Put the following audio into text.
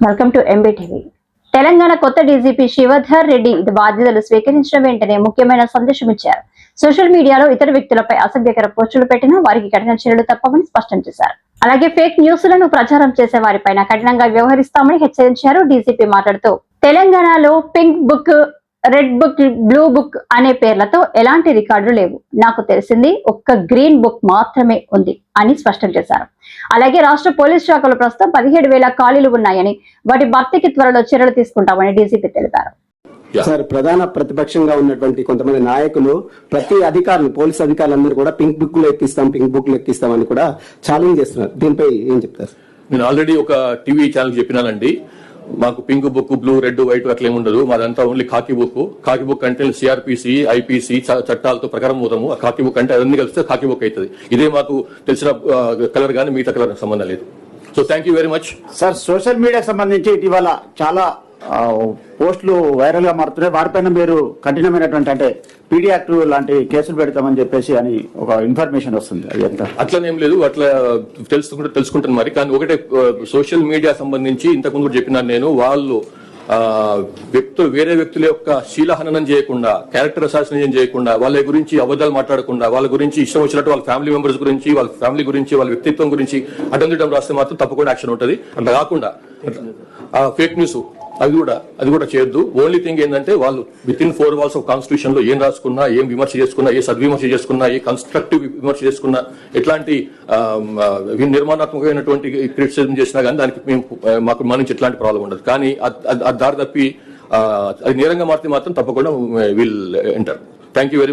Welcome to MBTV. Telangana కొత్త DGP Shivadhar Reddy బాధ్యతలు స్వీకరించిన వెంటనే ముఖ్యమైన సందేశం ఇచ్చారు. సోషల్ మీడియాలో ఇతర వ్యక్తులపై అసభ్యకర పోస్టులు పెట్టినా వారికి కఠిన చర్యలు తప్పవని స్పష్టం చేశారు. అలాగే ఫేక్ న్యూస్లను ప్రచారం చేసే వారిపైన కఠినంగా వ్యవహరిస్తామని హెచ్చరించారు. డీజీపీ మాట్లాడుతూ తెలంగాణలో pink book, red book, blue book అనే పేర్లతో ఎలాంటి రికార్డులు లేవు. నాకు తెలిసింది ఒక్క గ్రీన్ బుక్ మాత్రమే ఉంది అని స్పష్టం చేశారు. అలాగే రాష్ట్ర పోలీస్ శాఖలో ప్రస్తుతం 17,000 ఖాళీలు ఉన్నాయని, వాటి భర్తీకి త్వరలో చర్యలు తీసుకుంటామని డీజీపీ తెలిపారు. సార్, ప్రధాన ప్రతిపక్షంగా ఉన్నటువంటి కొంతమంది నాయకులు ప్రతి అధికారులు, పోలీస్ అధికారులందరూ కూడా పింక్ బుక్ లో ఎక్కిస్తామని కూడా ఛాలెంజ్ చేస్తున్నారు. దీనిపై ఏం చెప్తారు? నేను ఆల్రెడీ ఒక టీవీ ఛానల్ చెప్పినానండి, మాకు pink book, blue, red, white అట్లా ఏముండదు. మాదంతా ఓన్లీ కాకి బుక్. కాకి బుక్ అంటే సిఆర్పిసి, ఐపీసీ చట్టాలతో ప్రకారం పోతాము. ఆ కాకి బుక్ అంటే అన్ని కలిస్తే కాకి బుక్ అవుతుంది. ఇదే మాకు తెలిసిన కలర్ కానీ మిగతా కలర్ సంబంధం లేదు. So thank you very much. Sir, social మీడియాకి సంబంధించి ఇటీవల చాలా పోస్టులు వైరల్ గా మారుతున్నాయి. వారిపైన మీరు కఠినమైనటువంటి అంటే పీడీ యాక్ట్ లాంటి కేసులు పెడతామని చెప్పేసి అని ఒక ఇన్ఫర్మేషన్ వస్తుంది. అది ఎంత అట్లనేం లేదు, అట్లా తెలుసుకుంటాను మరి. కానీ ఒకటే, సోషల్ మీడియా సంబంధించి ఇంతకుముందు కూడా చెప్పినాను నేను, వాళ్ళు వేరే వ్యక్తుల యొక్క శీలహననం చేయకుండా, క్యారెక్టర్ అసాసినేషన్ చేయకుండా, వాళ్ళ గురించి అబద్ధాలు మాట్లాడకుండా, వాళ్ళ గురించి ఇష్టం వచ్చినట్టు వాళ్ళ ఫ్యామిలీ మెంబర్స్ గురించి, వాళ్ళ ఫ్యామిలీ గురించి, వాళ్ళ వ్యక్తిత్వం గురించి అడ్డం రాస్తే మాత్రం తప్పకుండా యాక్షన్ ఉంటుంది. అట్లా కాకుండా ఫేక్ న్యూస్ అది కూడా చేయొద్దు. ఓన్లీ థింగ్ ఏంటంటే, వాళ్ళు with in 4 walls of constitution లో ఏం రాసుకున్నా, ఏం విమర్శ చేసుకున్నా, ఏ సద్విమర్శ చేసుకున్నా, ఏ కన్స్ట్రక్టివ్ విమర్శ చేసుకున్నా, ఎట్లాంటి నిర్మాణాత్మకమైనటువంటి క్రిటిసిజం చేసినా కానీ దానికి మాకు మన నుంచి ఎట్లాంటి ప్రాబ్లం ఉండదు. కానీ అది దారి తప్పి అది నేరంగా మారితే మాత్రం తప్పకుండా will enter. Thank you very much.